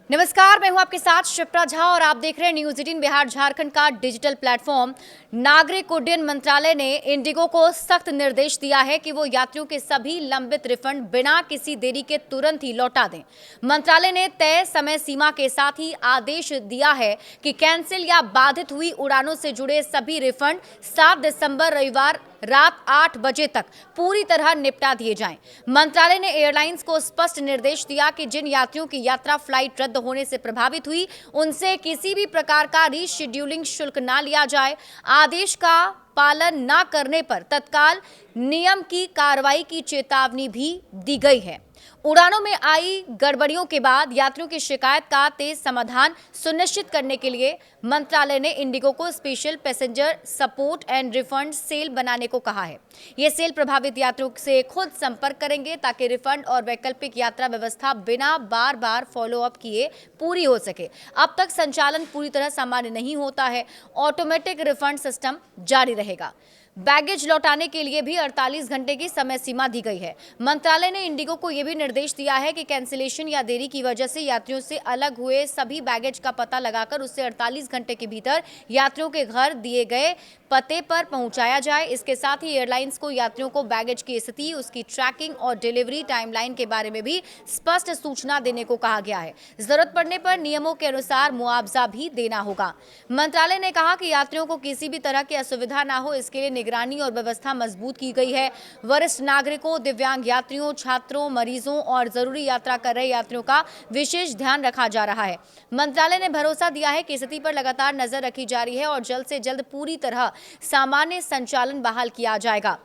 नमस्कार, मैं हूं आपके साथ शिप्रा झा और आप देख रहे हैं न्यूज 18 बिहार झारखंड का डिजिटल प्लेटफॉर्म। नागरिक उड्डयन मंत्रालय ने इंडिगो को सख्त निर्देश दिया है कि वो यात्रियों के सभी लंबित रिफंड बिना किसी देरी के तुरंत ही लौटा दें। मंत्रालय ने तय समय सीमा के साथ ही आदेश दिया है कि कैंसिल या बाधित हुई उड़ानों से जुड़े सभी रिफंड 7 दिसंबर रविवार रात 8 बजे तक पूरी तरह निपटा दिए जाएं। मंत्रालय ने एयरलाइंस को स्पष्ट निर्देश दिया कि जिन यात्रियों की यात्रा फ्लाइट रद्द होने से प्रभावित हुई, उनसे किसी भी प्रकार का रीशेड्यूलिंग शुल्क ना लिया जाए। आदेश का पालन न करने पर तत्काल नियम की कार्रवाई की चेतावनी भी दी गई है। उड़ानों में आई गड़बड़ियों के बाद यात्रियों की शिकायत का तेज समाधान सुनिश्चित करने के लिए मंत्रालय ने इंडिगो को special passenger support and refund cell बनाने को कहा है। ये सेल प्रभावित यात्रियों से खुद संपर्क करेंगे ताकि रिफंड और वैकल्पिक यात्रा व्यवस्था बिना बार बार फॉलो अप किए पूरी हो सके। अब तक संचालन पूरी तरह सामान्य नहीं होता है। ऑटोमेटिक रिफंड सिस्टम जारी रहेगा। बैगेज लौटाने के लिए भी 48 घंटे की समय सीमा दी गई है। मंत्रालय ने इंडिगो को यह भी निर्देश दिया है कि कैंसिलेशन या देरी की वजह से यात्रियों से अलग हुए सभी बैगेज का पता लगाकर उससे 48 घंटे के भीतर यात्रियों के घर दिए गए पते पर पहुंचाया जाए। इसके साथ ही एयरलाइंस को यात्रियों को बैगेज की स्थिति, उसकी ट्रैकिंग और डिलीवरी टाइमलाइन के बारे में भी स्पष्ट सूचना देने को कहा गया है। जरूरत पड़ने पर नियमों के अनुसार मुआवजा भी देना होगा। मंत्रालय ने कहा कि यात्रियों को किसी भी तरह की असुविधा न हो, इसके लिए निगरानी और व्यवस्था मजबूत की गई है। वरिष्ठ नागरिकों, दिव्यांग यात्रियों, छात्रों, मरीजों और जरूरी यात्रा कर रहे यात्रियों का विशेष ध्यान रखा जा रहा है। मंत्रालय ने भरोसा दिया है कि स्थिति पर लगातार नजर रखी जा रही है और जल्द से जल्द पूरी तरह सामान्य संचालन बहाल किया जाएगा।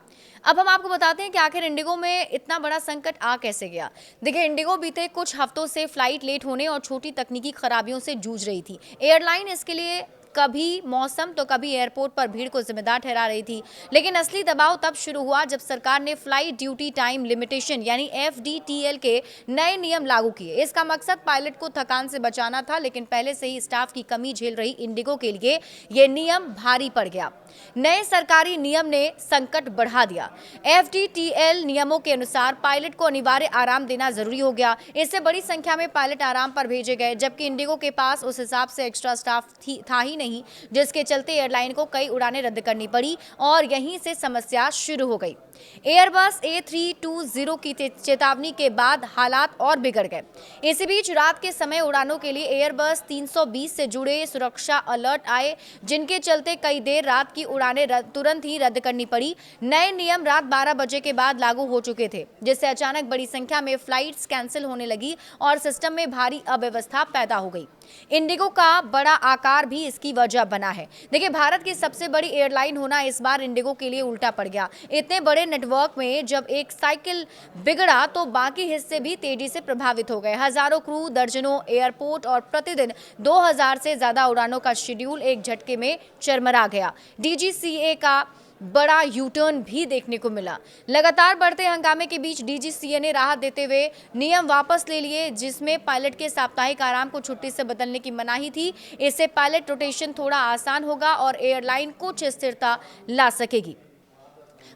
अब हम आपको बताते हैं कि आखिर इंडिगो में इतना बड़ा संकट आ कैसे गया। देखिए, इंडिगो बीते कुछ हफ्तों से फ्लाइट लेट होने और छोटी तकनीकी खराबियों से जूझ रही थी। एयरलाइन इसके लिए कभी मौसम तो कभी एयरपोर्ट पर भीड़ को जिम्मेदार ठहरा रही थी, लेकिन असली दबाव तब शुरू हुआ जब सरकार ने फ्लाइट ड्यूटी टाइम लिमिटेशन यानी FDTL के नए नियम लागू किए। इसका मकसद पायलट को थकान से बचाना था, लेकिन पहले से ही स्टाफ की कमी झेल रही इंडिगो के लिए यह नियम भारी पड़ गया। नए सरकारी नियम ने संकट बढ़ा दिया। FDTL नियमों के अनुसार पायलट को अनिवार्य आराम देना जरूरी हो गया। इससे बड़ी संख्या में पायलट आराम पर भेजे गए, जबकि इंडिगो के पास उस हिसाब से एक्स्ट्रा स्टाफ था ही नहीं, जिसके चलते एयरलाइन को कई उड़ानें रद्द करनी पड़ी और यहीं से समस्या शुरू हो गई। एयरबस A320 की चेतावनी के बाद हालात और बिगड़ गए। इसी बीच रात के समय उड़ानों के लिए एयरबस 320 से जुड़े सुरक्षा अलर्ट आए, जिनके चलते कई देर रात की उड़ानें तुरंत ही रद्द करनी पड़ी। नए नियम रात 12 बजे के बाद लागू हो चुके थे, जिससे अचानक बड़ी संख्या में फ्लाइट्स कैंसिल होने लगी और सिस्टम में भारी अव्यवस्था पैदा हो गई। इंडिगो का बड़ा आकार भी इसकी वजह बना है। देखिए, भारत की सबसे बड़ी एयरलाइन होना इस बार इंडिगो के लिए उल्टा पड़ गया। इतने बड़े नेटवर्क में जब एक साइकिल बिगड़ा तो बाकी हिस्से भी तेजी से प्रभावित हो गए। हजारों क्रू, दर्जनों एयरपोर्ट और प्रतिदिन 2000 से ज्यादा उड़ानों का शेड्यूल एक झटके में चरमरा गया। DGCA का बड़ा यूटर्न भी देखने को मिला। लगातार बढ़ते हंगामे के बीच DGCA ने राहत देते हुए नियम वापस ले लिए, जिसमें पायलट के साप्ताहिक आराम को छुट्टी से बदलने की मनाही थी। इससे पायलट रोटेशन थोड़ा आसान होगा और एयरलाइन कुछ स्थिरता ला सकेगी।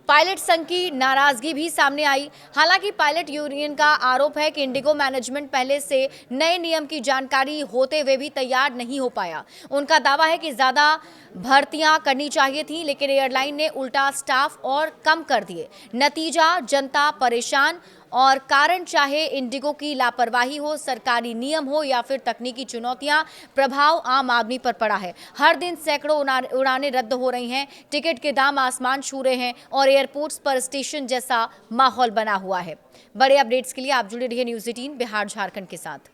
पायलट संघ की नाराजगी भी सामने आई। हालांकि पायलट यूनियन का आरोप है कि इंडिगो मैनेजमेंट पहले से नए नियम की जानकारी होते हुए भी तैयार नहीं हो पाया। उनका दावा है कि ज्यादा भर्तियां करनी चाहिए थी, लेकिन एयरलाइन ने उल्टा स्टाफ और कम कर दिए। नतीजा, जनता परेशान और कारण चाहे इंडिगो की लापरवाही हो, सरकारी नियम हो या फिर तकनीकी चुनौतियां, प्रभाव आम आदमी पर पड़ा है। हर दिन सैकड़ों उड़ानें रद्द हो रही हैं, टिकट के दाम आसमान छू रहे हैं और एयरपोर्ट्स पर स्टेशन जैसा माहौल बना हुआ है। बड़े अपडेट्स के लिए आप जुड़े रहिए न्यूज 18 बिहार झारखंड के साथ।